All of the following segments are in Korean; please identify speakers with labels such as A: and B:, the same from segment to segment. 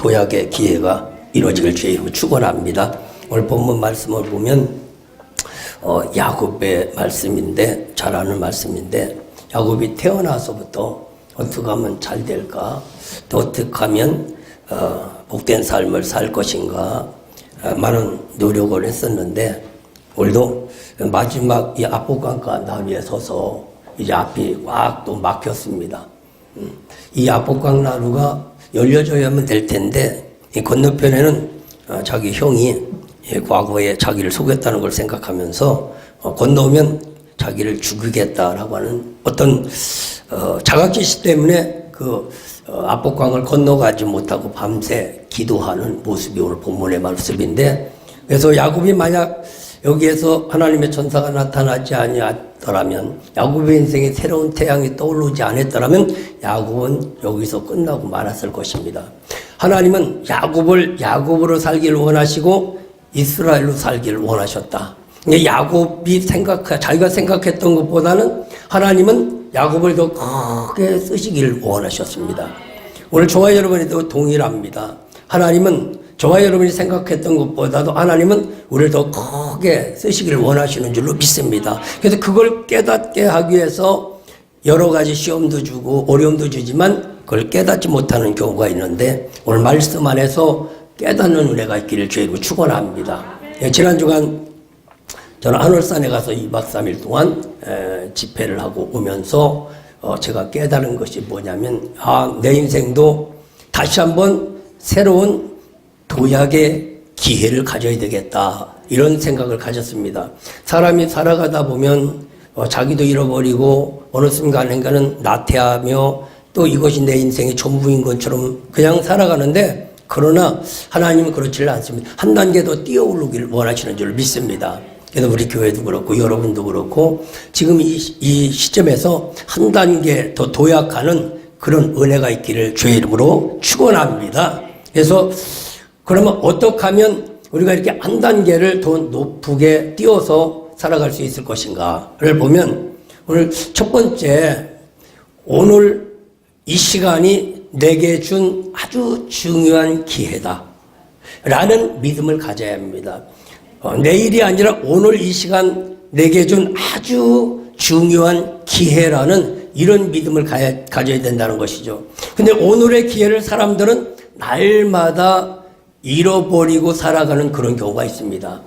A: 도약의 기회가 이루어지길 주의 이름으로 축원합니다. 오늘 본문 말씀을 보면 야곱의 말씀인데, 잘 아는 말씀인데, 야곱이 태어나서부터 어떻게 하면 잘 될까, 또 어떻게 하면 복된 삶을 살 것인가 많은 노력을 했었는데, 오늘도 마지막 이 압복강가 나루에 서서 이제 앞이 꽉 또 막혔습니다. 이 압복강 나루가 열려줘야만 될 텐데, 이 건너편에는 자기 형이 과거에 자기를 속였다는 걸 생각하면서 건너오면 자기를 죽이겠다라고 하는 어떤 자각지시 때문에 그 압복강을 건너가지 못하고 밤새 기도하는 모습이 오늘 본문의 모습인데, 그래서 야곱이 만약 여기에서 하나님의 천사가 나타나지 아니었더라면, 야곱의 인생에 새로운 태양이 떠오르지 않았더라면 야곱은 여기서 끝나고 말았을 것입니다. 하나님은 야곱을 야곱으로 살기를 원하시고 이스라엘로 살기를 원하셨다. 야곱이 자기가 생각했던 것보다는 하나님은 야곱을 더 크게 쓰시기를 원하셨습니다. 오늘 저와 여러분이도 동일합니다. 하나님은 저와 여러분이 생각했던 것보다도 하나님은 우리를 더 크게 쓰시기를 원하시는 줄로 믿습니다. 그래서 그걸 깨닫게 하기 위해서 여러 가지 시험도 주고 어려움도 주지만 그걸 깨닫지 못하는 경우가 있는데, 오늘 말씀 안에서 깨닫는 은혜가 있기를 주의로 축원합니다. 지난 주간 저는 하늘산에 가서 2박 3일 동안 집회를 하고 오면서 제가 깨달은 것이 뭐냐면, 내 인생도 다시 한번 새로운 도약의 기회를 가져야 되겠다, 이런 생각을 가졌습니다. 사람이 살아가다 보면 자기도 잃어버리고 어느 순간인가는 나태하며 또 이것이 내 인생의 전부인 것처럼 그냥 살아가는데, 그러나 하나님은 그렇지를 않습니다. 한 단계 더 뛰어오르기를 원하시는 줄 믿습니다. 그래서 우리 교회도 그렇고 여러분도 그렇고 지금 이 시점에서 한 단계 더 도약하는 그런 은혜가 있기를 주의 이름으로 축원합니다. 그래서 그러면 어떻게 하면 우리가 이렇게 한 단계를 더 높게 뛰어서 살아갈 수 있을 것인가를 보면, 오늘 첫 번째, 오늘 이 시간이 내게 준 아주 중요한 기회다 라는 믿음을 가져야 합니다. 내일이 아니라 오늘 이 시간 내게 준 아주 중요한 기회라는 이런 믿음을 가져야 된다는 것이죠. 근데 오늘의 기회를 사람들은 날마다 잃어버리고 살아가는 그런 경우가 있습니다.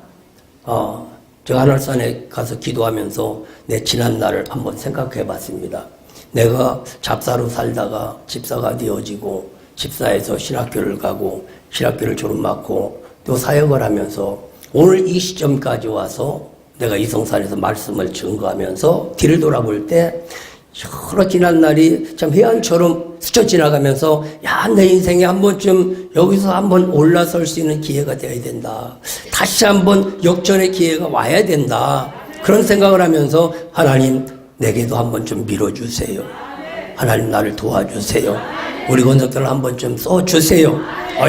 A: 제가 하늘산에 가서 기도하면서 내 지난 날을 한번 생각해 봤습니다. 내가 잡사로 살다가 집사가 되어지고, 집사에서 신학교를 가고, 신학교를 졸업하고, 또 사역을 하면서 오늘 이 시점까지 와서 내가 이성산에서 말씀을 증거하면서 뒤를 돌아볼 때 여러 지난 날이 참 해안처럼 스쳐 지나가면서, 내 인생에 한 번쯤 여기서 한번 올라설 수 있는 기회가 되어야 된다. 다시 한번 역전의 기회가 와야 된다. 그런 생각을 하면서, 하나님 내게도 한번 좀 밀어주세요. 하나님 나를 도와주세요. 우리 권속들을 한번 좀 써주세요.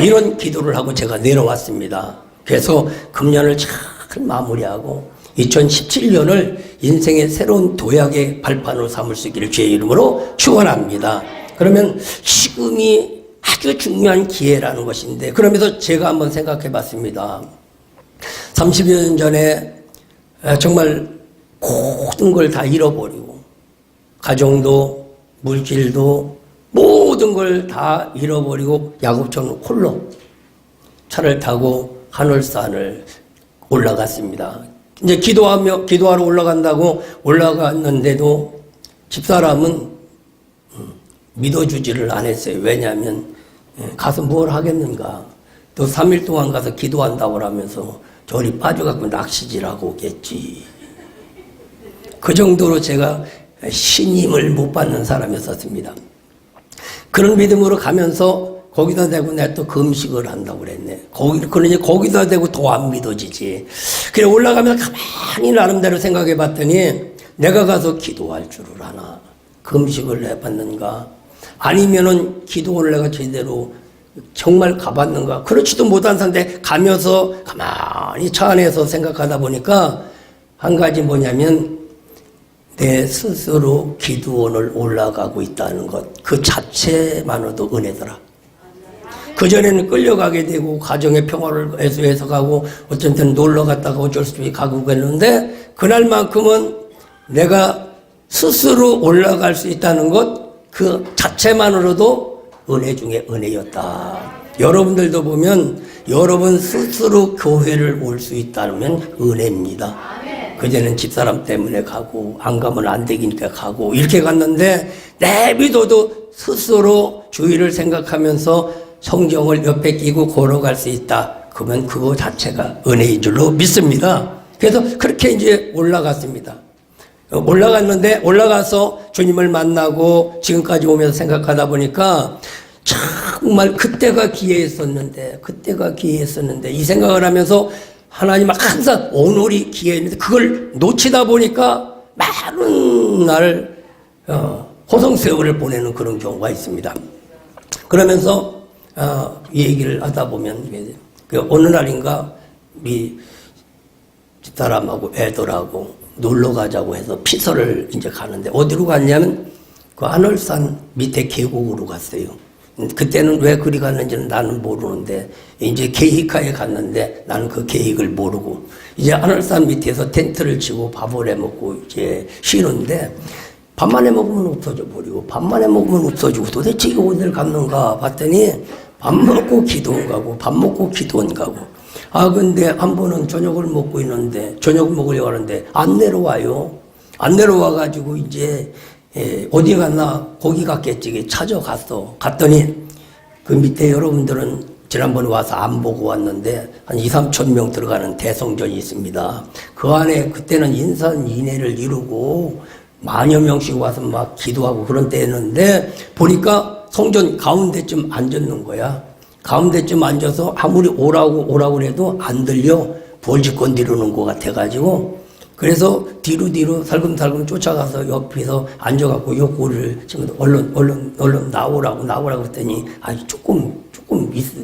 A: 이런 기도를 하고 제가 내려왔습니다. 그래서 금년을 잘 마무리하고 2017년을 인생의 새로운 도약의 발판으로 삼을 수 있기를 주의 이름으로 축원합니다. 그러면 지금이 아주 중요한 기회라는 것인데, 그러면서 제가 한번 생각해 봤습니다. 30여 년 전에 정말 모든 걸 다 잃어버리고, 가정도 물질도 모든 걸 다 잃어버리고 야곱처럼 홀로 차를 타고 하늘산을 올라갔습니다. 이제 기도하러 올라간다고 올라갔는데도 집사람은 믿어주지를 않았어요. 왜냐하면 가서 뭘 하겠는가. 또 3일 동안 가서 기도한다고 하면서 저리 빠져갖고 낚시질하고 오겠지. 그 정도로 제가 신임을 못 받는 사람이었습니다. 그런 믿음으로 가면서 거기다 대고 내가 또 금식을 한다고 그랬네. 그러니 거기다 대고 더 안 믿어지지. 그래 올라가면 가만히 나름대로 생각해 봤더니, 내가 가서 기도할 줄을 아나? 금식을 해봤는가? 아니면은 기도를 내가 제대로 정말 가봤는가? 그렇지도 못한 상태 가면서 가만히 차 안에서 생각하다 보니까 한 가지 뭐냐면, 내 스스로 기도원을 올라가고 있다는 것, 그 자체만으로도 은혜더라. 그전에는 끌려가게 되고 가정의 평화를 애수해서 가고 어쩐 때는 놀러 갔다가 어쩔 수 없이 가고 그랬는데 그날만큼은 내가 스스로 올라갈 수 있다는 것 그 자체만으로도 은혜 중에 은혜였다. 여러분들도 보면 여러분 스스로 교회를 올 수 있다면 은혜입니다. 그전에는 집사람 때문에 가고 안 가면 안 되니까 가고 이렇게 갔는데 내비둬도 스스로 주의를 생각하면서 성경을 옆에 끼고 걸어갈 수 있다. 그러면 그거 자체가 은혜인 줄로 믿습니다. 그래서 그렇게 이제 올라갔습니다. 올라갔는데 올라가서 주님을 만나고 지금까지 오면서 생각하다 보니까 정말 그때가 기회였었는데 이 생각을 하면서 하나님 항상 오늘이 기회였는데 그걸 놓치다 보니까 많은 날 호성세월을 보내는 그런 경우가 있습니다. 그러면서 이 얘기를 하다 보면 어느 날인가 우리 집사람하고 애들하고 놀러 가자고 해서 피서를 이제 가는데 어디로 갔냐면 그 하늘산 밑에 계곡으로 갔어요. 그때는 왜 그리 갔는지는 나는 모르는데 이제 계획하에 갔는데 나는 그 계획을 모르고 이제 하늘산 밑에서 텐트를 치고 밥을 해 먹고 이제 쉬는데 밥만 해 먹으면 없어져 버리고 밥만 해 먹으면 없어지고 도대체 이거 어디를 갔는가 봤더니 밥 먹고 기도원 가고 밥 먹고 기도원 가고 근데 한 번은 저녁을 먹고 있는데 저녁 먹으려고 하는데 안 내려와요. 안 내려와가지고 이제 어디 갔나 거기 갔겠지 찾아갔어. 갔더니 그 밑에 여러분들은 지난번에 와서 안 보고 왔는데 한 2, 3천 명 들어가는 대성전이 있습니다. 그 안에 그때는 인산인해를 이루고 만여 명씩 와서 막 기도하고 그런 때였는데 보니까 성전 가운데쯤 앉았는 거야. 가운데쯤 앉아서 아무리 오라고 해도 안 들려 벌집건 뒤로는 것 같아가지고 그래서 뒤로 살금살금 쫓아가서 옆에서 앉아갖고 욕구를 지금 얼른 나오라고 그랬더니 조금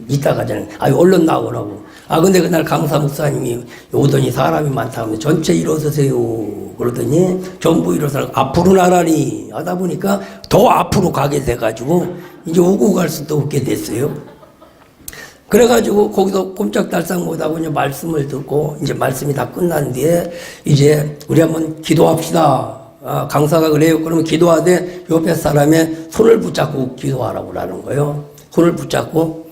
A: 이따 가자는 얼른 나오라고. 근데 그날 강사 목사님이 오더니 사람이 많다고 전체 일어서세요 그러더니 전부 일어서 앞으로 나라니 하다 보니까 더 앞으로 가게 돼가지고 이제 오고 갈 수도 없게 됐어요. 그래가지고 거기서 꼼짝달싹 못하고 이제 말씀을 듣고 이제 말씀이 다 끝난 뒤에 이제 우리 한번 기도합시다. 강사가 그래요. 그러면 기도하되 옆에 사람의 손을 붙잡고 기도하라고 라는 거예요. 손을 붙잡고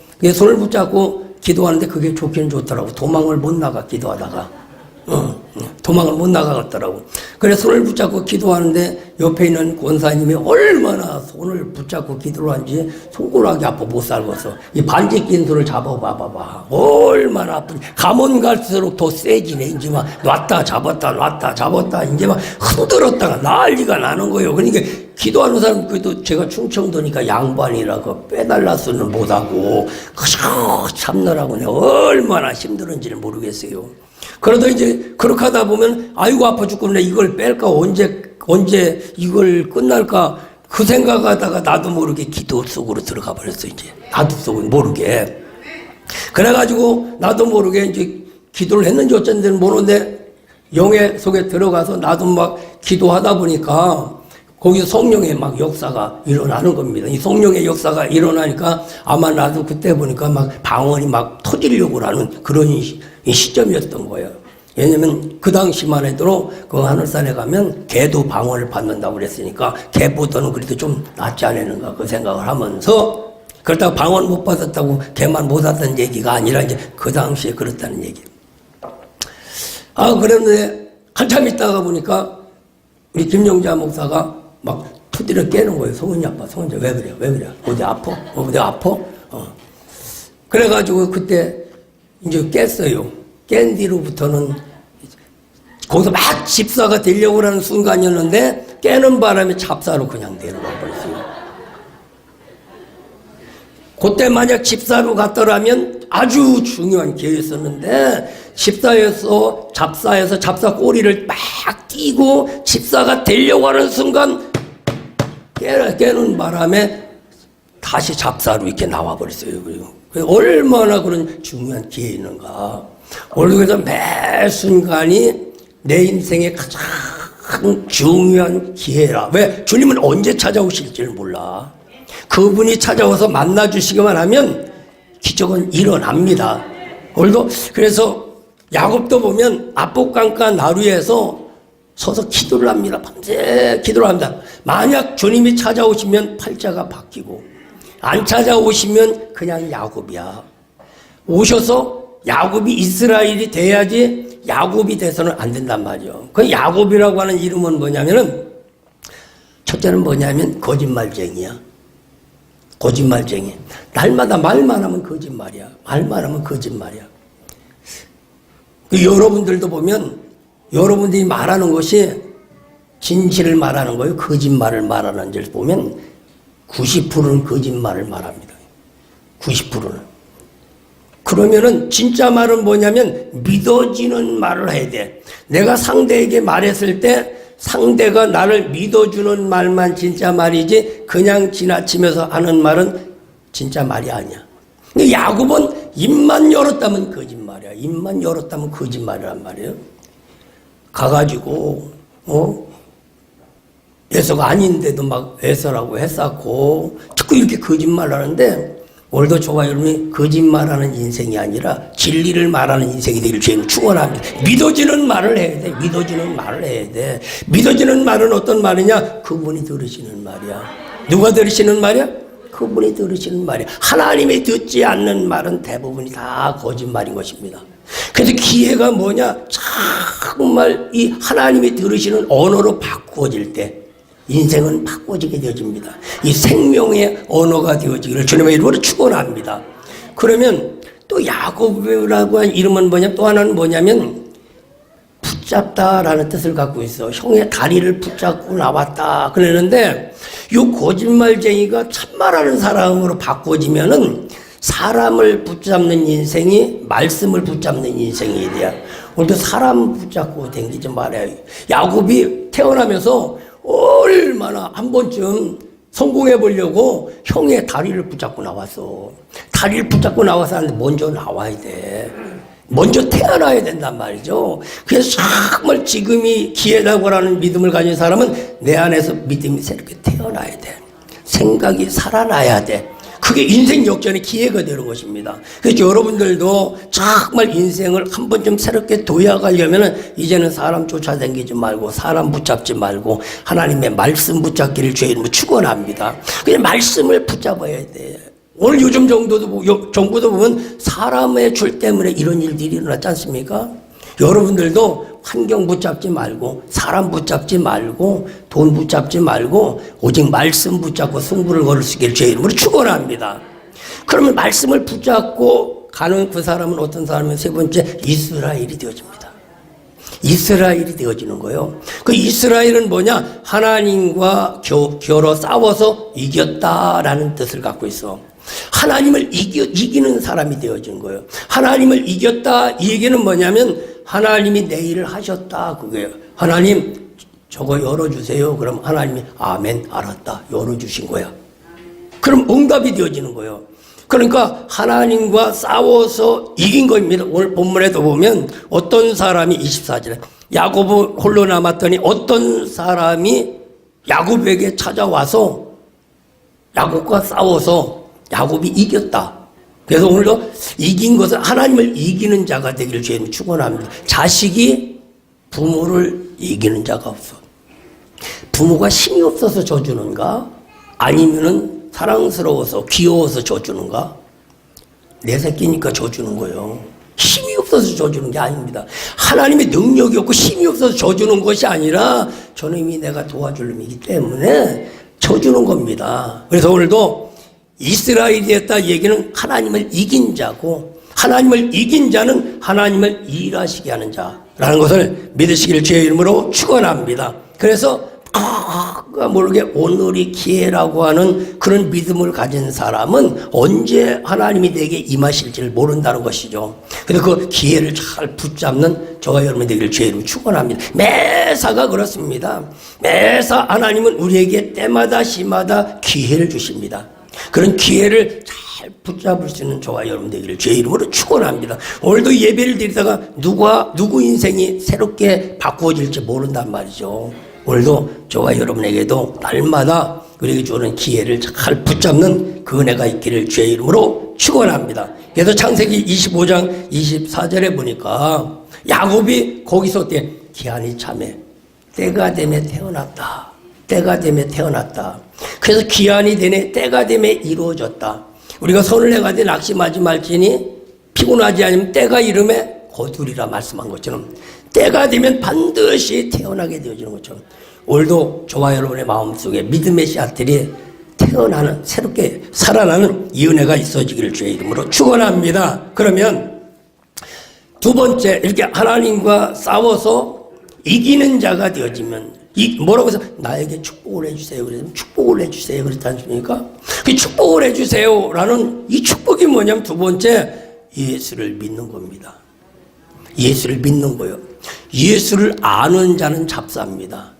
A: 기도하는데 그게 좋기는 좋더라고. 도망을 못 나가 기도하다가. 도망을 못 나가겠더라고. 그래서 손을 붙잡고 기도하는데 옆에 있는 권사님이 얼마나 손을 붙잡고 기도를 한지 손가락이 아파 못 살겠어. 이 반지 낀 손을 잡아봐봐. 얼마나 아픈지. 가면 갈수록 더 세지네. 이제 막 놨다 잡았다 이제 막 흔들었다가 난리가 나는 거예요. 그러니까 기도하는 사람 그래도 제가 충청도니까 양반이라고 빼달라서는 못하고 그저 참느라고 얼마나 힘들은지는 모르겠어요. 그러다 이제 그렇게 하다 보면 아이고 아파 죽겠네 이걸 뺄까 언제 이걸 끝날까 그 생각하다가 나도 모르게 기도 속으로 들어가 버렸어. 이제 나도 속으로 모르게 그래가지고 나도 모르게 이제 기도를 했는지 어쩐지는 모르는데 영의 속에 들어가서 나도 막 기도하다 보니까 거기서 성령의 막 역사가 일어나는 겁니다. 이 성령의 역사가 일어나니까 아마 나도 그때 보니까 막 방언이 막 터지려고 하는 그런 시점이었던 거예요. 왜냐면 그 당시만 해도 그 하늘산에 가면 개도 방언을 받는다고 그랬으니까 개보다는 그래도 좀 낫지 않았는가 그 생각을 하면서 그렇다고 방언 못 받았다고 개만 못 받았다는 얘기가 아니라 이제 그 당시에 그렇다는 얘기. 그런데 한참 있다가 보니까 우리 김영자 목사가 막 투디를 깨는 거예요. 성은이 아빠, 성은이 왜 그래? 어디 아파? 어디 아파? 그래가지고 그때 이제 깼어요. 깬 뒤로부터는 거기서 막 집사가 되려고 하는 순간이었는데 깨는 바람에 잡사로 그냥 내려가 버렸어요. 그때 만약 집사로 갔더라면 아주 중요한 기회였었는데 잡사에서 잡사 꼬리를 막 끼고 집사가 되려고 하는 순간 깨는 바람에 다시 잡사로 이렇게 나와 버렸어요. 얼마나 그런 중요한 기회였는가. 그래서 매 순간이 내 인생의 가장 중요한 기회라. 왜? 주님은 언제 찾아오실지를 몰라. 그분이 찾아와서 만나주시기만 하면 기적은 일어납니다. 오늘도 그래서 야곱도 보면 압복강가 나루에서 서서 기도를 합니다. 밤새 기도를 합니다. 만약 주님이 찾아오시면 팔자가 바뀌고 안 찾아오시면 그냥 야곱이야. 오셔서 야곱이 이스라엘이 돼야지 야곱이 돼서는 안 된단 말이에요. 그 야곱이라고 하는 이름은 뭐냐면은 첫째는 뭐냐면 거짓말쟁이야. 거짓말쟁이. 날마다 말만 하면 거짓말이야. 말만 하면 거짓말이야. 여러분들도 보면 여러분들이 말하는 것이 진실을 말하는 거예요. 거짓말을 말하는지를 보면 90%는 거짓말을 말합니다. 90%는. 그러면은 진짜 말은 뭐냐면 믿어지는 말을 해야 돼. 내가 상대에게 말했을 때 상대가 나를 믿어주는 말만 진짜 말이지 그냥 지나치면서 하는 말은 진짜 말이 아니야. 근데 야곱은 입만 열었다면 거짓말이야. 입만 열었다면 거짓말이란 말이에요. 가가지고 에서가 아닌데도 막 에서라고 했었고 자꾸 이렇게 거짓말을 하는데 오늘도 저와 여러분이 거짓말하는 인생이 아니라 진리를 말하는 인생이 되기를 주님 축원합니다. 믿어지는 말을 해야 돼. 믿어지는 말을 해야 돼. 믿어지는 말은 어떤 말이냐? 그분이 들으시는 말이야. 누가 들으시는 말이야? 그분이 들으시는 말이야. 하나님이 듣지 않는 말은 대부분이 다 거짓말인 것입니다. 그래서 기회가 뭐냐? 정말 이 하나님이 들으시는 언어로 바꾸어질 때 인생은 바꿔지게 되어집니다. 이 생명의 언어가 되어지기를 주님의 이름으로 축원합니다. 그러면 또 야곱이라고 한 이름은 뭐냐? 또 하나는 뭐냐면 붙잡다라는 뜻을 갖고 있어. 형의 다리를 붙잡고 나왔다 그러는데 이 거짓말쟁이가 참말하는 사람으로 바꿔지면은 사람을 붙잡는 인생이 말씀을 붙잡는 인생이 돼야. 오늘도 사람 붙잡고 댕기지 말아요. 야곱이 태어나면서 얼마나 한 번쯤 성공해 보려고 형의 다리를 붙잡고 나왔어. 다리를 붙잡고 나와서 하는데 먼저 나와야 돼. 먼저 태어나야 된단 말이죠. 그래서 정말 지금이 기회라고 하는 믿음을 가진 사람은 내 안에서 믿음이 새롭게 태어나야 돼. 생각이 살아나야 돼. 그게 인생 역전의 기회가 되는 것입니다. 그래서 여러분들도 정말 인생을 한 번쯤 새롭게 도약하려면 이제는 사람 쫓아다니지 말고 사람 붙잡지 말고 하나님의 말씀 붙잡기를 주의 이름으로 축원합니다. 그냥 말씀을 붙잡아야 돼. 오늘 요즘 정부도 보면 사람의 줄 때문에 이런 일들이 일어났지 않습니까? 여러분들도 환경 붙잡지 말고 사람 붙잡지 말고 돈 붙잡지 말고 오직 말씀 붙잡고 승부를 걸을 수 있기를 주의 이름으로 축원합니다. 그러면 말씀을 붙잡고 가는 그 사람은 어떤 사람은 세 번째 이스라엘이 되어집니다. 이스라엘이 되어지는 거예요. 그 이스라엘은 뭐냐? 하나님과 겨뤄 싸워서 이겼다라는 뜻을 갖고 있어. 하나님을 이기는 사람이 되어진 거예요. 하나님을 이겼다 이 얘기는 뭐냐면 하나님이 내 일을 하셨다 그거예요. 하나님 저거 열어주세요. 그럼 하나님이 아멘 알았다 열어주신 거야. 그럼 응답이 되어지는 거예요. 그러니까 하나님과 싸워서 이긴 겁니다. 오늘 본문에도 보면 어떤 사람이 24절에 야곱은 홀로 남았더니 어떤 사람이 야곱에게 찾아와서 야곱과 싸워서 야곱이 이겼다. 그래서 오늘도 이긴 것은 하나님을 이기는 자가 되기를 주님 축원합니다. 자식이 부모를 이기는 자가 없어. 부모가 힘이 없어서 져주는가? 아니면은 사랑스러워서 귀여워서 져주는가? 내 새끼니까 져주는 거예요. 힘이 없어서 져주는 게 아닙니다. 하나님의 능력이 없고 힘이 없어서 져주는 것이 아니라 저놈이 내가 도와줄 놈이기 때문에 져주는 겁니다. 그래서 오늘도 이스라엘이 됐다 얘기는 하나님을 이긴 자고 하나님을 이긴 자는 하나님을 일하시게 하는 자라는 것을 믿으시기를 주의 이름으로 축원합니다. 그래서 모르게 오늘이 기회라고 하는 그런 믿음을 가진 사람은 언제 하나님이 내게 임하실지를 모른다는 것이죠. 그래서 그 기회를 잘 붙잡는 저와 여러분이 되기를 주의 이름으로 축원합니다. 매사가 그렇습니다. 매사 하나님은 우리에게 때마다 시마다 기회를 주십니다. 그런 기회를 잘 붙잡을 수 있는 저와 여러분 되기를 주의 이름으로 축원합니다. 오늘도 예배를 드리다가 누구 인생이 새롭게 바꾸어질지 모른단 말이죠. 오늘도 저와 여러분에게도 날마다 우리에게 주는 기회를 잘 붙잡는 그 은혜가 있기를 주의 이름으로 축원합니다. 그래서 창세기 25장 24절에 보니까 야곱이 거기서 기한이 참해 때가 되매 태어났다. 때가 되매 태어났다. 그래서 기한이 되네 때가 되매 이루어졌다. 우리가 손을 해가지고 낙심하지 말지니 피곤하지 않으면 때가 이름에 거두리라 말씀한 것처럼 때가 되면 반드시 태어나게 되어지는 것처럼 오늘도 저와 여러분의 마음속에 믿음의 씨앗들이 태어나는 새롭게 살아나는 이 은혜가 있어지기를 주의 이름으로 축원합니다. 그러면 두 번째 이렇게 하나님과 싸워서 이기는 자가 되어지면 뭐라고 해서 나에게 축복을 해주세요. 그래서 축복을 해주세요. 그랬지 않습니까? 그 축복을 해주세요라는 이 축복이 뭐냐면 두 번째 예수를 믿는 겁니다. 예수를 믿는 거요. 예수를 아는 자는 잡사입니다.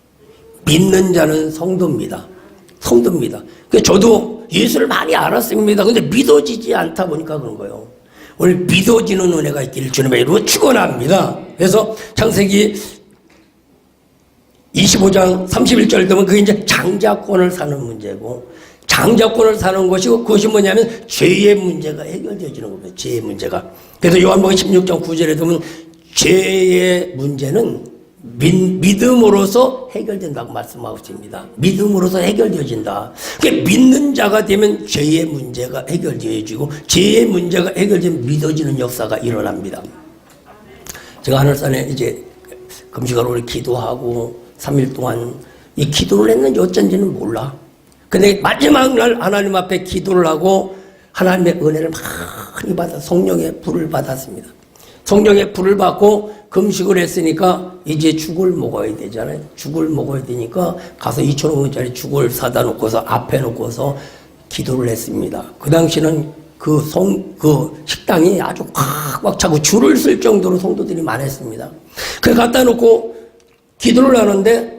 A: 믿는 자는 성도입니다. 성도입니다. 저도 예수를 많이 알았습니다. 근데 믿어지지 않다 보니까 그런 거예요. 오늘 믿어지는 은혜가 있기를 주님의 이름으로 축원합니다. 그래서 창세기 25장 31절 되면 그게 이제 장자권을 사는 문제고 장자권을 사는 것이고 그것이 뭐냐면 죄의 문제가 해결되어지는 겁니다. 죄의 문제가. 그래서 요한복음 16장 9절에 보면 죄의 문제는 믿음으로서 해결된다고 말씀하고 있습니다. 믿음으로서 해결되어진다. 믿는 자가 되면 죄의 문제가 해결되어지고 죄의 문제가 해결되면 믿어지는 역사가 일어납니다. 제가 하늘산에 이제 금식하러 우리 기도하고 3일 동안 이 기도를 했는지 어쩐지는 몰라. 근데 마지막 날 하나님 앞에 기도를 하고 하나님의 은혜를 많이 받아 성령의 불을 받았습니다. 성령의 불을 받고 금식을 했으니까 이제 죽을 먹어야 되잖아요. 죽을 먹어야 되니까 가서 2,500원짜리 죽을 사다 놓고서 앞에 놓고서 기도를 했습니다. 그 당시는 그 식당이 아주 꽉 차고 줄을 쓸 정도로 성도들이 많았습니다. 그 갖다 놓고 기도를 하는데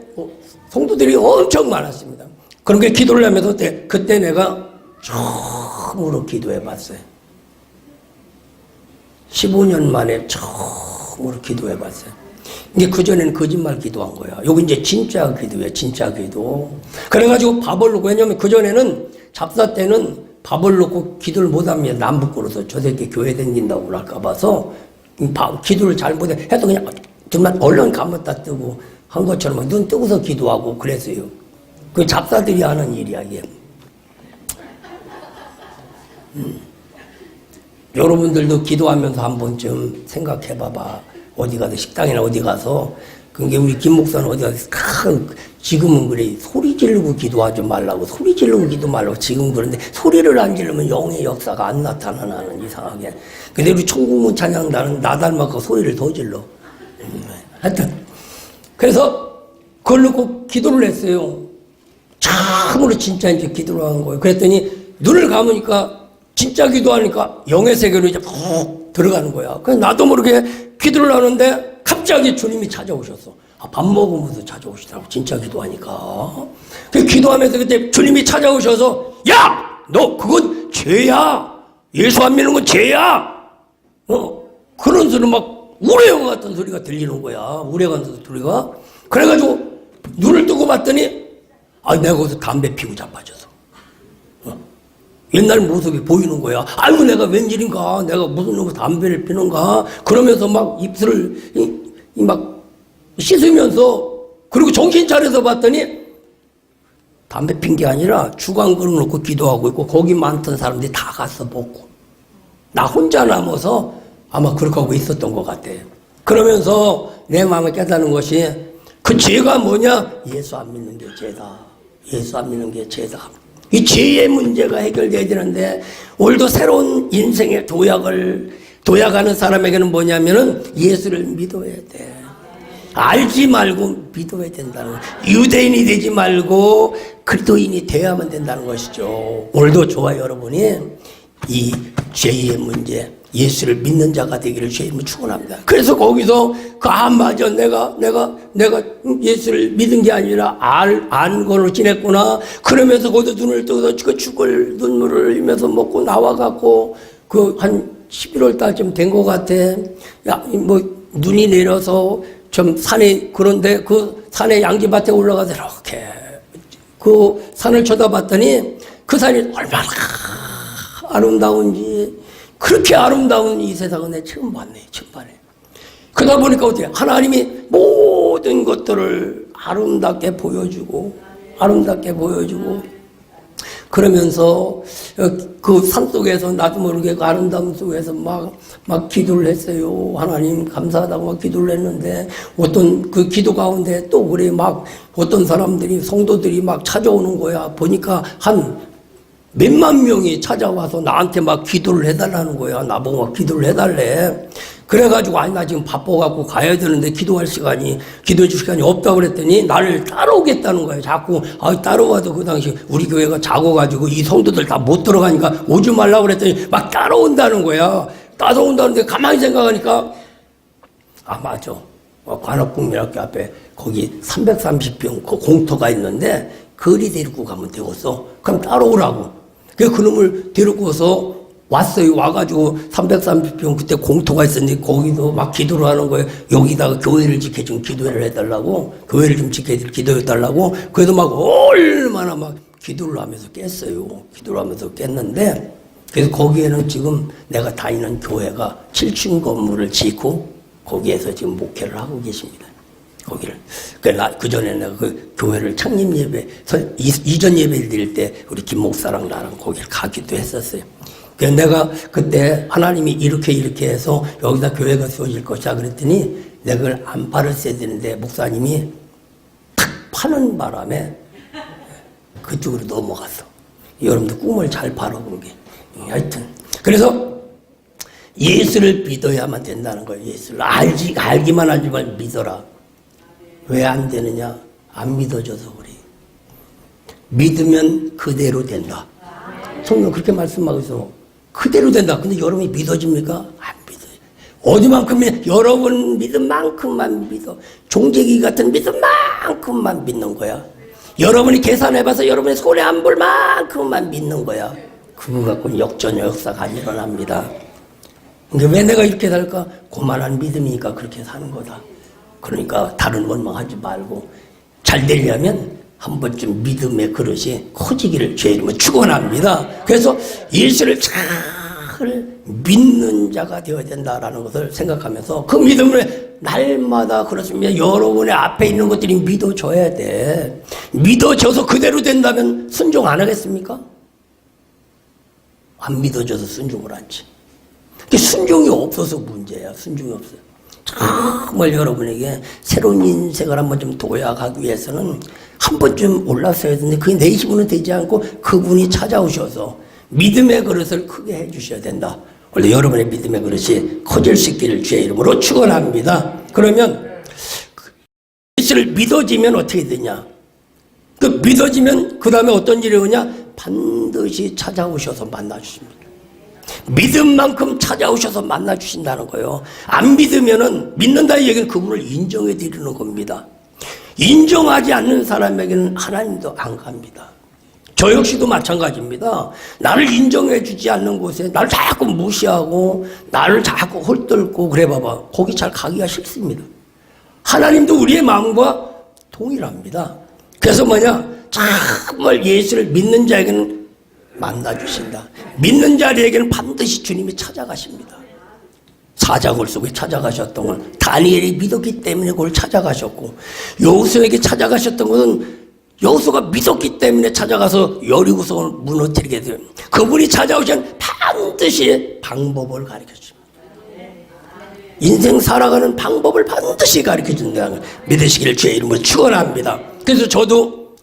A: 성도들이 엄청 많았습니다. 그런 게 기도를 하면서 그때 내가 처음으로 기도해 봤어요. 15년 만에 처음으로 기도해 봤어요. 이게 그전에는 거짓말 기도한 거야. 여기 이제 진짜 기도예요. 진짜 기도. 그래가지고 밥을 놓고, 왜냐면 그전에는 잡사 때는 밥을 놓고 기도를 못하면 남부끄러워서 저 새끼 교회 다닌다고 그럴까 봐서 기도를 잘못해 해도 그냥 정말 얼른 감았다 뜨고 한 것처럼 눈 뜨고서 기도하고 그랬어요. 그 잡사들이 하는 일이야, 이게. 여러분들도 기도하면서 한 번쯤 생각해 봐봐. 어디 가서, 식당이나 어디 가서, 그게 우리 김 목사는 어디 가서, 지금은 그래. 소리 지르고 기도하지 말라고, 소리 지르고 기도 말라고, 지금 그런데 소리를 안 지르면 영의 역사가 안 나타나는 이상하게. 근데 우리 천국문 찬양 나 닮아서 소리를 더 질러. 하여튼. 그래서 그걸 놓고 기도를 했어요. 참으로 진짜 이제 기도를 한 거예요. 그랬더니 눈을 감으니까 진짜 기도하니까 영의 세계로 이제 푹 들어가는 거야. 그래서 나도 모르게 기도를 하는데 갑자기 주님이 찾아오셨어. 밥 먹으면서 찾아오시더라고. 진짜 기도하니까. 그 기도하면서 그때 주님이 찾아오셔서 야! 너 그건 죄야. 예수 안 믿는 건 죄야. 그런 소리 막 우레형 같은 소리가 들리는 거야. 우레 같은 소리가. 그래가지고 눈을 뜨고 봤더니 내가 거기서 담배 피고 자빠졌어. 옛날 모습이 보이는 거야. 아이고 내가 웬일인가. 내가 무슨 놈의 담배를 피는가. 그러면서 막 입술을 막 씻으면서 그리고 정신 차려서 봤더니 담배 핀 게 아니라 주간 걸어놓고 기도하고 있고 거기 많던 사람들이 다 가서 먹고 나 혼자 남아서 아마 그렇게 하고 있었던 것 같아. 그러면서 내 마음에 깨닫는 것이 그 죄가 뭐냐? 예수 안 믿는 게 죄다. 예수 안 믿는 게 죄다. 이 죄의 문제가 해결돼야 되는데 오늘도 새로운 인생의 도약하는 사람에게는 뭐냐면은 예수를 믿어야 돼. 알지 말고 믿어야 된다는 거예요. 유대인이 되지 말고 그리스도인이 되어야만 된다는 것이죠. 오늘도 저와 여러분이 이 죄의 문제, 예수를 믿는 자가 되기를 주님을 축원합니다. 그래서 거기서 맞아 내가 예수를 믿은 게 아니라 안 걸로 지냈구나. 그러면서 거기서 눈을 뜨고서 그 죽을 눈물을 흘리면서 먹고 나와갖고 그 한 11월 달쯤 된 것 같아. 눈이 내려서 좀 산에 그런데 그 산에 양지밭에 올라가서 이렇게 그 산을 쳐다봤더니 그 산이 얼마나 아름다운지, 그렇게 아름다운 이 세상은 내가 처음 봤네, 처음 봤네. 그러다 보니까 어떻게 하나님이 모든 것들을 아름답게 보여주고 그러면서 그 산속에서 나도 모르게 그 아름다움 속에서 막 기도를 했어요. 하나님 감사하다고 막 기도를 했는데 어떤 그 기도 가운데 또 그래 막 어떤 사람들이 성도들이 막 찾아오는 거야. 보니까 한 몇만 명이 찾아와서 나한테 막 기도를 해달라는 거야. 나보고 막 기도를 해달래. 그래가지고 아니 나 지금 바빠갖고 가야 되는데 기도해 줄 시간이 없다고 그랬더니 나를 따라오겠다는 거야. 자꾸 따라와도 그 당시 우리 교회가 작아가지고 이 성도들 다 못 들어가니까 오지 말라고 그랬더니 막 따라온다는 거야. 따라온다는데 가만히 생각하니까 맞아. 관악국민학교 앞에 거기 330평 그 공터가 있는데 거리 데리고 가면 되겠어. 그럼 따라오라고. 그놈을 데리고서 왔어요. 와가지고 330평 그때 공터가 있었는데 거기도 막 기도를 하는 거예요. 여기다가 교회를 지켜준 기도를 해달라고, 교회를 좀 기도해달라고. 그래도 막 얼마나 막 기도를 하면서 깼어요. 기도를 하면서 깼는데, 그래서 거기에는 지금 내가 다니는 교회가 7층 건물을 짓고 거기에서 지금 목회를 하고 계십니다. 거기를. 그 전에 내가 그 교회를 창립 예배, 이전 예배를 드릴 때 우리 김 목사랑 나랑 거기를 가기도 했었어요. 그래서 내가 그때 하나님이 이렇게 해서 여기다 교회가 세워질 것이야 그랬더니 내가 그걸 안 팔았어야 되는데 목사님이 탁 파는 바람에 그쪽으로 넘어갔어. 여러분들 꿈을 잘 팔아 그러게. 하여튼. 그래서 예수를 믿어야만 된다는 거예요. 예수를 알기만 하지만 믿어라. 왜 안 되느냐? 안 믿어져서 그래. 믿으면 그대로 된다. 성경 그렇게 말씀하고 있어. 그대로 된다. 근데 여러분이 믿어집니까? 안 믿어요. 어디만큼 여러분 믿은 만큼만 믿어. 종재기 같은 믿은 만큼만 믿는 거야. 여러분이 계산해봐서 여러분의 손에 안 볼 만큼만 믿는 거야. 그거 갖고는 역전의 역사가 안 일어납니다. 근데 왜 내가 이렇게 살까? 고만한 믿음이니까 그렇게 사는 거다. 그러니까 다른 원망하지 말고 잘 되려면 한 번쯤 믿음의 그릇이 커지기를 주의 이름으로 축원합니다. 그래서 예수를 잘 믿는 자가 되어야 된다라는 것을 생각하면서 그 믿음을 날마다 그렇습니다. 여러분의 앞에 있는 것들이 믿어져야 돼. 믿어져서 그대로 된다면 순종 안 하겠습니까? 안 믿어져서 순종을 하지. 순종이 없어서 문제야. 순종이 없어요. 정말 여러분에게 새로운 인생을 한번 좀 도약하기 위해서는 한 번쯤 올라서야 되는데 그게 내 힘으로는 되지 않고 그분이 찾아오셔서 믿음의 그릇을 크게 해주셔야 된다. 원래 여러분의 믿음의 그릇이 커질 수 있기를 주의 이름으로 축원합니다. 그러면 예수를 믿어지면 어떻게 되냐? 그 믿어지면 그 다음에 어떤 일이 오냐? 반드시 찾아오셔서 만나주십니다. 믿음만큼 찾아오셔서 만나주신다는 거예요. 안 믿으면은 믿는다는 얘기는 그분을 인정해 드리는 겁니다. 인정하지 않는 사람에게는 하나님도 안 갑니다. 저 역시도 마찬가지입니다. 나를 인정해 주지 않는 곳에 나를 자꾸 무시하고 나를 자꾸 헐뜯고 그래 봐봐. 거기 잘 가기가 싫습니다. 하나님도 우리의 마음과 동일합니다. 그래서 정말 예수를 믿는 자에게는 만나주신다. 믿는 자에게는 반드시 주님이 찾아가십니다. 사자굴 속에 찾아가셨던 건 다니엘이 믿었기 때문에 그걸 찾아가셨고, 여호수아에게 찾아가셨던 것은 여호수아가 믿었기 때문에 찾아가서 여리고성을 무너뜨리게 돼요. 그분이 찾아오시면 반드시 방법을 가르쳐줍니다. 인생 살아가는 방법을 반드시 가르쳐준다는 걸 믿으시기를 주의 이름으로 축원합니다. 그래서 저도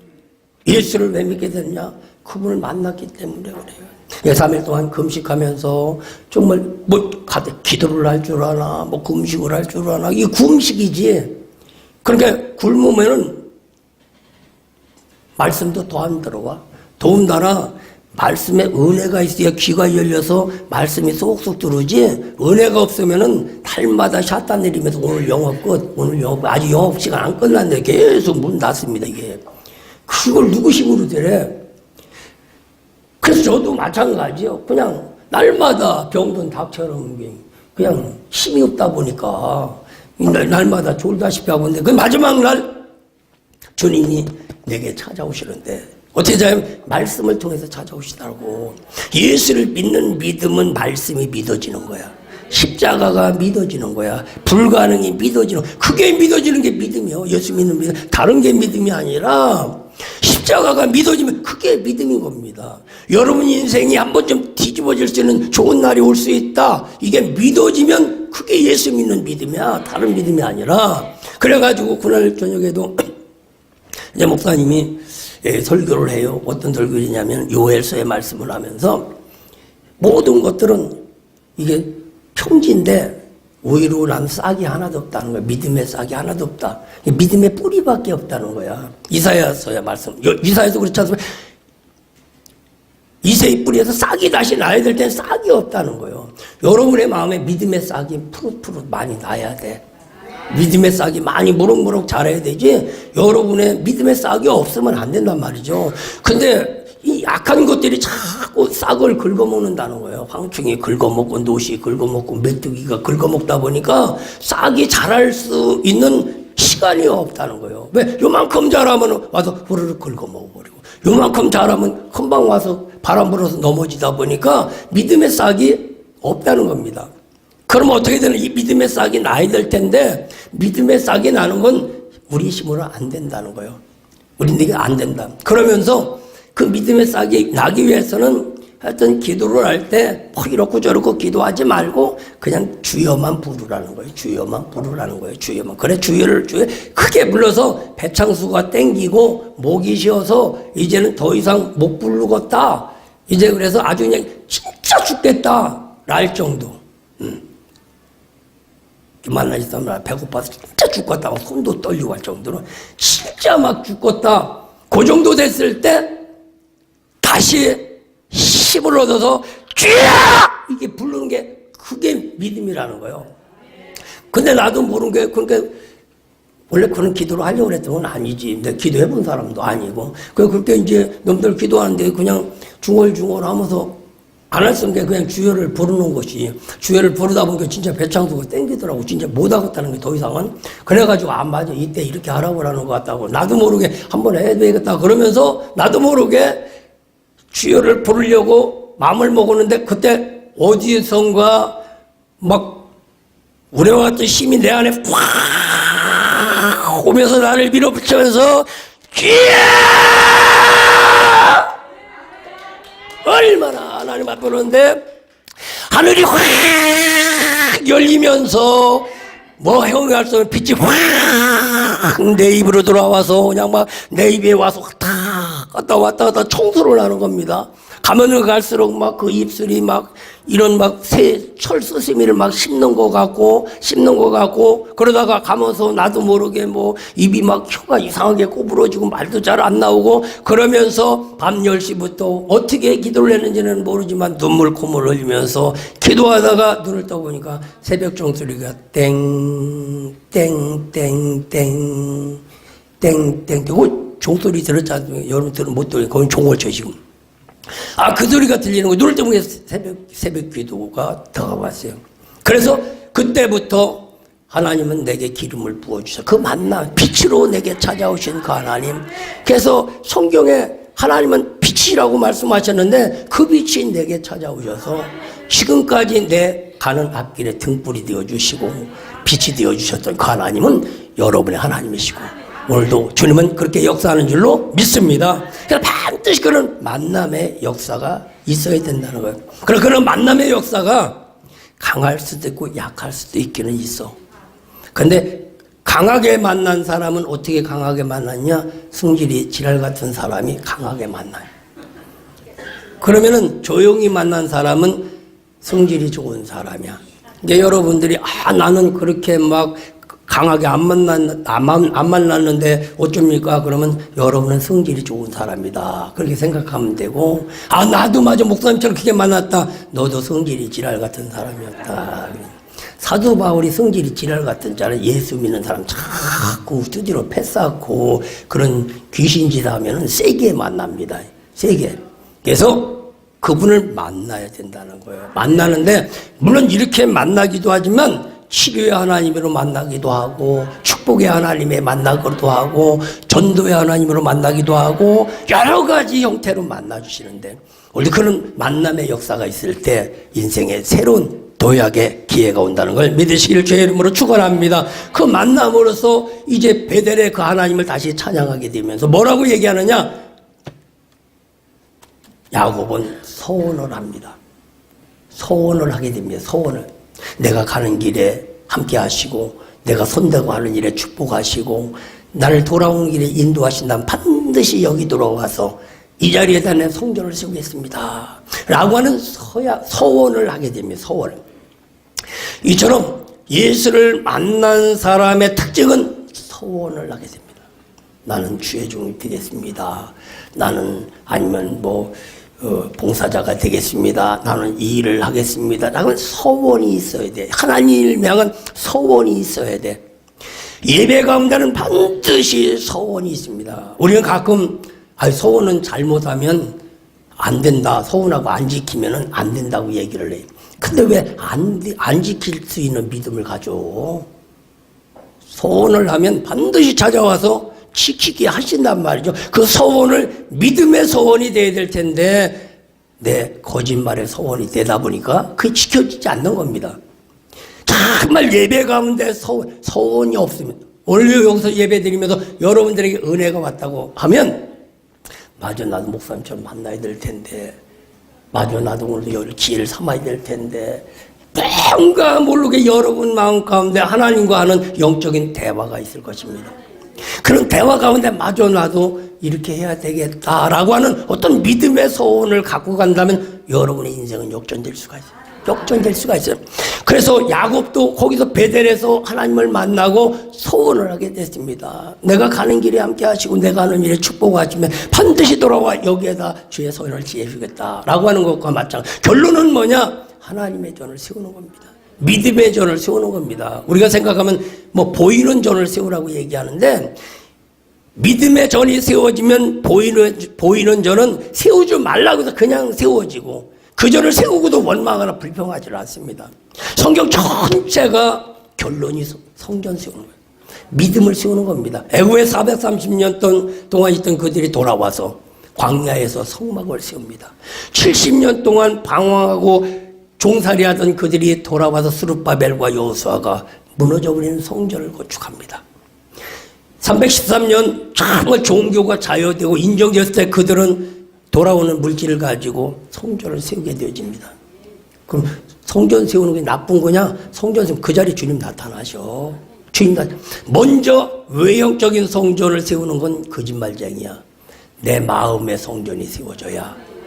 A: 예수를 왜 믿게 됐냐? 그분을 만났기 때문에 그래요. 3일 동안 금식하면서 정말 기도를 할 줄 아나, 금식을 할 줄 아나, 이게 금식이지. 그러니까 굶으면은 말씀도 더 안 들어와. 더군다나 말씀에 은혜가 있어야 귀가 열려서 말씀이 쏙쏙 들어오지, 은혜가 없으면은 달마다 샷단 내리면서 오늘 영업 끝, 오늘 영업, 아직 영업 시간 안 끝났는데 계속 문 닫습니다, 이게. 그걸 누구 힘으로 되래? 그래서 저도 마찬가지요. 그냥 날마다 병든 닭처럼 그냥 힘이 없다 보니까 날마다 졸다시피 하고 있는데 그 마지막 날 주님이 내게 찾아오시는데 어떻게 하면 말씀을 통해서 찾아오시더라고. 예수를 믿는 믿음은 말씀이 믿어지는 거야. 십자가가 믿어지는 거야. 불가능이 믿어지는 거야. 그게 믿어지는 게 믿음이요. 예수 믿는 믿음. 다른 게 믿음이 아니라 십자가가 믿어지면 그게 믿음인 겁니다. 여러분 인생이 한 번쯤 뒤집어질 수 있는 좋은 날이 올 수 있다. 이게 믿어지면 그게 예수 믿는 믿음이야. 다른 믿음이 아니라. 그래가지고 그날 저녁에도 이제 목사님이 설교를 해요. 어떤 설교이냐면 요엘서의 말씀을 하면서 모든 것들은 이게 평지인데 오히려 난 싹이 하나도 없다는 거야. 믿음의 싹이 하나도 없다. 믿음의 뿌리밖에 없다는 거야. 이사야서의 말씀. 이사야서 그렇지 않습니까? 이새의 뿌리에서 싹이 다시 나야 될 땐 싹이 없다는 거예요. 여러분의 마음에 믿음의 싹이 푸릇푸릇 많이 나야 돼. 믿음의 싹이 많이 무럭무럭 자라야 되지 여러분의 믿음의 싹이 없으면 안 된단 말이죠. 근데 이 악한 것들이 자꾸 싹을 긁어먹는다는 거예요. 황충이 긁어먹고 노시 긁어먹고 메뚜기가 긁어먹다 보니까 싹이 자랄 수 있는 시간이 없다는 거예요. 왜? 요만큼 자라면 와서 후루룩 긁어먹어버리고 요만큼 자라면 금방 와서 바람 불어서 넘어지다 보니까 믿음의 싹이 없다는 겁니다. 그럼 어떻게 되나? 이 믿음의 싹이 나야 될 텐데 믿음의 싹이 나는 건 우리 힘으로 안 된다는 거예요. 우리에게 안 된다. 그러면서 그 믿음의 싹이 나기 위해서는 하여튼 기도를 할 때 이렇고 저렇고 기도하지 말고 그냥 주여만 부르라는 거예요. 주여만 부르라는 거예요. 주여만. 그래 주여 크게 불러서 배창수가 땡기고 목이 쉬어서 이제는 더 이상 못 부르겠다. 이제 그래서 아주 그냥 진짜 죽겠다 랄 정도. 만나시다면 배고파서 진짜 죽겠다. 손도 떨리고 할 정도로 진짜 막 죽겠다. 그 정도 됐을 때 다시 힘을 얻어서 주여! 이게 부르는 게 그게 믿음이라는 거예요. 근데 나도 모르는 게 그러니까 원래 그런 기도를 하려고 했던 건 아니지. 내가 기도해 본 사람도 아니고. 그렇게 이제 놈들 기도하는데 그냥 중얼중얼 하면서 안 할 수 없는 게 그냥 주여를 부르는 것이 주여를 부르다 보니까 진짜 배창수가 땡기더라고. 진짜 못하겠다는 게 더 이상은. 그래가지고 맞아. 이때 이렇게 하라고 하는 것 같다고. 나도 모르게 한번 해야 되겠다. 그러면서 나도 모르게 주여를 부르려고 마음을 먹었는데 그때 어디선가 막 우레와 같은 힘이 내 안에 꽉 오면서 나를 밀어붙이면서 주여! 얼마나 하나님 앞에 오는데 하늘이 확 열리면서 뭐 형용할 수 없는 빛이 확 내 입으로 돌아와서 그냥 막 내 입에 와서 왔다 갔다 청소를 하는 겁니다. 가면을 갈수록 막 그 입술이 막 이런 막 철 스스미를 막 씹는 것 같고 그러다가 가면서 나도 모르게 뭐 입이 막 혀가 이상하게 꼬부러지고 말도 잘 안 나오고 그러면서 밤 10시부터 어떻게 기도를 했는지는 모르지만 눈물 콧물 흘리면서 기도하다가 눈을 떠보니까 새벽 종소리가 땡땡땡땡 땡땡 그 종소리 들었지 않습니까? 여러분들은 못 들어요. 거긴 종월초 지금. 그 소리가 들리는 거예요. 눈을 뜨면 새벽 기도가 다가왔어요. 그래서 그때부터 하나님은 내게 기름을 부어주셔서 그 만나 빛으로 내게 찾아오신 그 하나님. 그래서 성경에 하나님은 빛이라고 말씀하셨는데 그 빛이 내게 찾아오셔서 지금까지 내 가는 앞길에 등불이 되어주시고 빛이 되어주셨던 그 하나님은 여러분의 하나님이시고 오늘도 주님은 그렇게 역사하는 줄로 믿습니다. 그래서 반드시 그런 만남의 역사가 있어야 된다는 거예요. 그런 만남의 역사가 강할 수도 있고 약할 수도 있기는 있어. 근데 강하게 만난 사람은 어떻게 강하게 만났냐? 승질이 지랄 같은 사람이 강하게 만나요. 그러면은 조용히 만난 사람은 성질이 좋은 사람이야. 이제 여러분들이 나는 그렇게 막 강하게 안 만났는데 어쩝니까? 그러면 여러분은 성질이 좋은 사람이다. 그렇게 생각하면 되고 나도 맞아 목사님처럼 그렇게 만났다. 너도 성질이 지랄 같은 사람이었다. 사도 바울이 성질이 지랄 같은 자는 예수 믿는 사람 자꾸 두드려 패싸고 그런 귀신짓 하면은 세게 만납니다. 세게. 그래서 그분을 만나야 된다는 거예요. 만나는데 물론 이렇게 만나기도 하지만 치료의 하나님으로 만나기도 하고 축복의 하나님에 만나기도 하고 전도의 하나님으로 만나기도 하고 여러 가지 형태로 만나주시는데 우리 그런 만남의 역사가 있을 때 인생에 새로운 도약의 기회가 온다는 걸 믿으시기를 주의 이름으로 축원합니다. 그 만남으로써 이제 베델의 그 하나님을 다시 찬양하게 되면서 뭐라고 얘기하느냐? 야곱은 소원을 합니다. 소원을 하게 됩니다. 소원을. 내가 가는 길에 함께 하시고 내가 손대고 하는 일에 축복하시고 나를 돌아오는 길에 인도하신다면 반드시 여기 돌아와서 이 자리에다 내 성전을 세우겠습니다 라고 하는 소원을 하게 됩니다. 소원. 이처럼 예수를 만난 사람의 특징은 소원을 하게 됩니다. 나는 주의 종이 되겠습니다. 나는 아니면 봉사자가 되겠습니다. 나는 이 일을 하겠습니다. 라고 소원이 있어야 돼. 하나님을 향한 소원이 있어야 돼. 예배 가운데는 반드시 소원이 있습니다. 우리는 가끔 소원은 잘못하면 안 된다. 소원하고 안 지키면 안 된다고 얘기를 해요. 근데 왜 안 지킬 수 있는 믿음을 가져? 소원을 하면 반드시 찾아와서 지키게 하신단 말이죠. 그 소원을 믿음의 소원이 돼야 될 텐데 내 거짓말의 소원이 되다 보니까 그게 지켜지지 않는 겁니다. 정말 예배 가운데 소원이 없으면 오늘 여기서 예배 드리면서 여러분들에게 은혜가 왔다고 하면 맞아 나도 목사님처럼 만나야 될 텐데 맞아 나도 오늘 기회를 삼아야 될 텐데 뭔가 모르게 여러분 마음 가운데 하나님과 하는 영적인 대화가 있을 것입니다. 그런 대화 가운데 마저 나도 이렇게 해야 되겠다라고 하는 어떤 믿음의 소원을 갖고 간다면 여러분의 인생은 역전될 수가 있어요. 역전될 수가 있어요. 그래서 야곱도 거기서 베델에서 하나님을 만나고 소원을 하게 됐습니다. 내가 가는 길에 함께 하시고 내가 하는 일에 축복하시면 반드시 돌아와 여기에다 주의 손을 지어주겠다라고 하는 것과 마찬가지. 결론은 뭐냐? 하나님의 전을 세우는 겁니다. 믿음의 전을 세우는 겁니다. 우리가 생각하면 보이는 전을 세우라고 얘기하는데 믿음의 전이 세워지면 보이는 전은 세우지 말라고 해서 그냥 세워지고 그 전을 세우고도 원망하거나 불평하지 않습니다. 성경 전체가 결론이 성전 세우는 거예요. 믿음을 세우는 겁니다. 애굽에 430년 동안 있던 그들이 돌아와서 광야에서 성막을 세웁니다. 70년 동안 방황하고 종살이하던 그들이 돌아와서 스룹바벨과 여호수아가 무너져버리는 성전을 건축합니다. 313년 정말 종교가 자유되고 인정됐을 때 그들은 돌아오는 물질을 가지고 성전을 세우게 되어집니다. 그럼 성전 세우는 게 나쁜 거냐? 성전 세우면 그 자리에 주님 나타나셔. 주님 먼저 외형적인 성전을 세우는 건 거짓말쟁이야. 내 마음의 성전이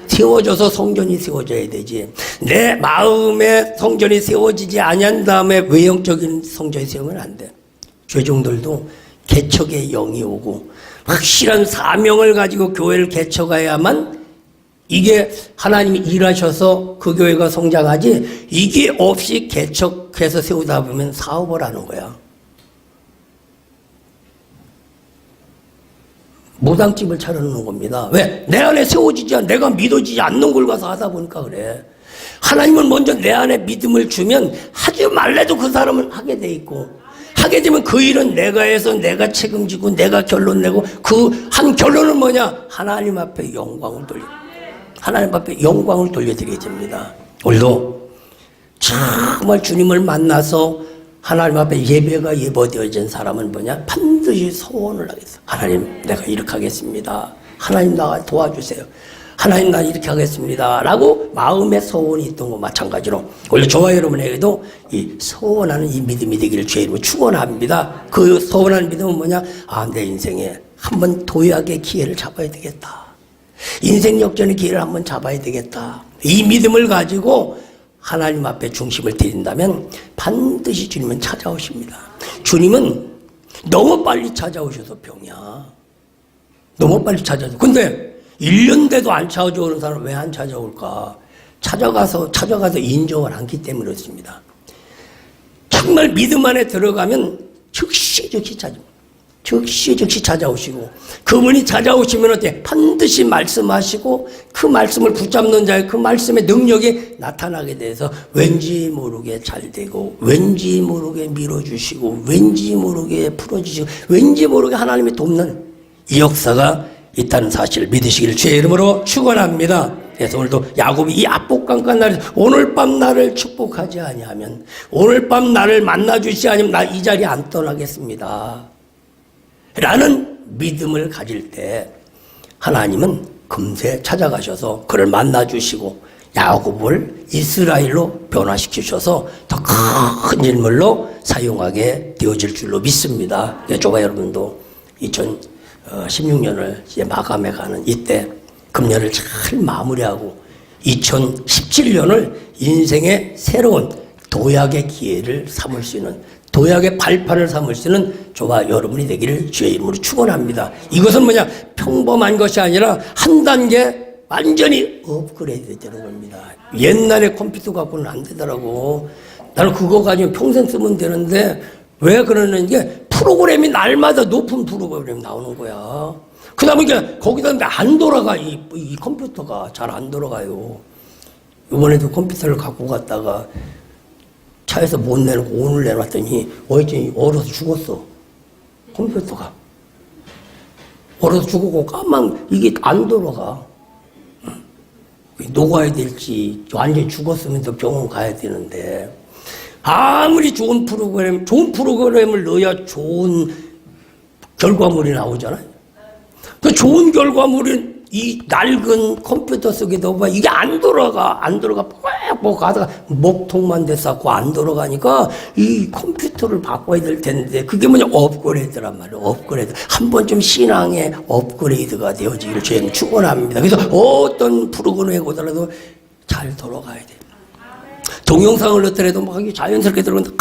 A: 세워져서 성전이 세워져야 되지. 내 마음의 성전이 세워지지 아니한 다음에 외형적인 성전이 세우면 안 돼. 죄종들도 개척의 영이 오고 확실한 사명을 가지고 교회를 개척해야만 이게 하나님이 일하셔서 그 교회가 성장하지 이게 없이 개척해서 세우다 보면 사업을 하는 거야. 무당집을 차려놓는 겁니다. 왜? 내 안에 세워지지 않아. 내가 믿어지지 않는 걸 가서 하다 보니까 그래. 하나님은 먼저 내 안에 믿음을 주면 하지 말래도 그 사람은 하게 돼 있고 하게 되면 그 일은 내가 해서 내가 책임지고 내가 결론 내고 그 한 결론은 뭐냐? 하나님 앞에 영광을 돌려드리게 됩니다. 오늘도 정말 주님을 만나서 하나님 앞에 예배가 예보되어진 사람은 뭐냐? 반드시 소원을 하겠어. 하나님, 내가 이렇게 하겠습니다. 하나님, 나 도와주세요. 하나님, 나 이렇게 하겠습니다. 라고 마음의 소원이 있던 것 마찬가지로 원래 저와 여러분에게도 이 소원하는 이 믿음이 되기를 주의 이름으로 축원합니다. 그 소원하는 믿음은 뭐냐? 내 인생에 한번 도약의 기회를 잡아야 되겠다. 인생 역전의 기회를 한번 잡아야 되겠다. 이 믿음을 가지고 하나님 앞에 중심을 드린다면 반드시 주님은 찾아오십니다. 주님은 너무 빨리 찾아오셔서 병이야. 너무 빨리 찾아오죠. 근데 1년 돼도 안 찾아오는 사람은 왜 안 찾아올까? 찾아가서 인정을 않기 때문에 그렇습니다. 정말 믿음 안에 들어가면 즉시 찾아옵니다. 즉시 찾아오시고, 그분이 찾아오시면 어때? 반드시 말씀하시고 그 말씀을 붙잡는 자의 그 말씀의 능력이 나타나게 돼서 왠지 모르게 잘 되고, 왠지 모르게 밀어주시고, 왠지 모르게 풀어주시고, 왠지 모르게 하나님이 돕는 이 역사가 있다는 사실을 믿으시기를 주의 이름으로 축원합니다. 그래서 오늘도 야곱이 이 압복강간 날에 오늘 밤 나를 축복하지 아니하면, 오늘 밤 나를 만나주시지 않으면 나 이 자리에 안 떠나겠습니다 라는 믿음을 가질 때 하나님은 금세 찾아가셔서 그를 만나주시고 야곱을 이스라엘로 변화시키셔서 더 큰 인물로 사용하게 되어질 줄로 믿습니다. 저와 여러분도 2016년을 이제 마감해 가는 이때 금년을 잘 마무리하고 2017년을 인생의 새로운 도약의 기회를 삼을 수 있는, 도약의 발판을 삼을 수 있는 저와 여러분이 되기를 주의 이름으로 축원합니다. 이것은 뭐냐? 평범한 것이 아니라 한 단계 완전히 업그레이드 되는 겁니다. 옛날에 컴퓨터 갖고는 안 되더라고. 나는 그거 가지고 평생 쓰면 되는데 왜 그러는 게 프로그램이 날마다 높은 프로그램이 나오는 거야. 그다음에 이게 거기다 안 돌아가. 이 컴퓨터가 잘 안 돌아가요. 이번에도 컴퓨터를 갖고 갔다가 차에서 못 내놓고 오늘 내놨더니 어제 얼어서 죽었어. 컴퓨터가 얼어서 죽었고 까만 이게 안 돌아가. 녹아야 될지 완전히 죽었으면 또 병원 가야 되는데, 아무리 좋은 프로그램을 넣어야 좋은 결과물이 나오잖아요. 그 좋은 결과물은 이 낡은 컴퓨터 속에 넣어봐 이게 안 돌아가. 뭐 가다가 목통만 됐었고 안 돌아가니까 이 컴퓨터를 바꿔야 될 텐데, 그게 뭐냐? 업그레이드란 말이에요. 업그레이드. 한 번쯤 신앙의 업그레이드가 되어지기를 주님 축원합니다. 그래서 어떤 프로그램에 보더라도 잘 돌아가야 돼요. 동영상을 넣더라도 막 자연스럽게 들어오는데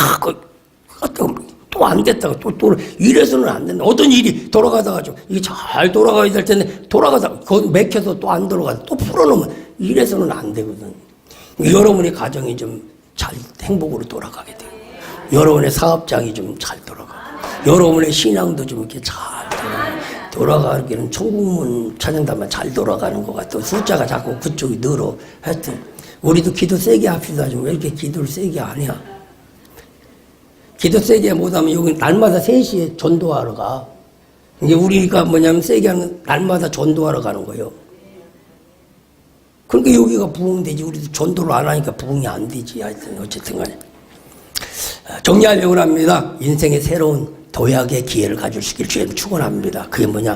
A: 또 안 됐다가 또 이래서는 안 된다. 어떤 일이 돌아가다가 좀 이게 잘 돌아가야 될 텐데 돌아가다가 거기 맥혀서 또 안 돌아가다 또 풀어놓으면 이래서는 안 되거든. 여러분의 가정이 좀 잘 행복으로 돌아가게 돼요. 여러분의 사업장이 좀 잘 돌아가고, 여러분의 신앙도 좀 이렇게 잘 돌아가기는 천국문 찬양단만 잘 돌아가는 것 같아. 숫자가 자꾸 그쪽이 늘어. 하여튼 우리도 기도 세게 합시다. 좀 왜 이렇게 기도를 세게 안 해? 기도 세게 못하면 여기 날마다 3시에 전도하러 가. 이게 우리가 뭐냐면 세게 하는 날마다 전도하러 가는 거예요. 그러니까 여기가 부흥되지. 우리도 전도를 안 하니까 부흥이 안 되지. 하여튼 어쨌든 간에 정리하려고 합니다. 인생의 새로운 도약의 기회를 가질 수 있기를 주님 축원합니다. 그게 뭐냐?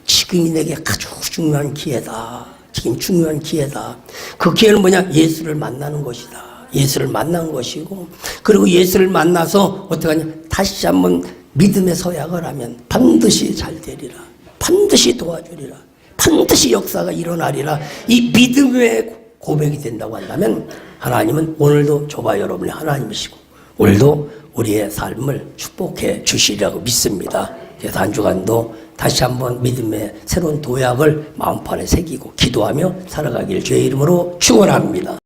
A: 지금이 내게 아주 중요한 기회다. 지금 중요한 기회다. 그 기회는 뭐냐? 예수를 만나는 것이다. 예수를 만난 것이고, 그리고 예수를 만나서 어떡하냐? 다시 한번 믿음의 서약을 하면 반드시 잘 되리라. 반드시 도와주리라. 반드시 역사가 일어나리라. 이 믿음의 고백이 된다고 한다면 하나님은 오늘도 저와 여러분의 하나님이시고 오늘도 우리의 삶을 축복해 주시리라고 믿습니다. 그래서 한 주간도 다시 한번 믿음의 새로운 도약을 마음판에 새기고 기도하며 살아가기를 주의 이름으로 축원합니다.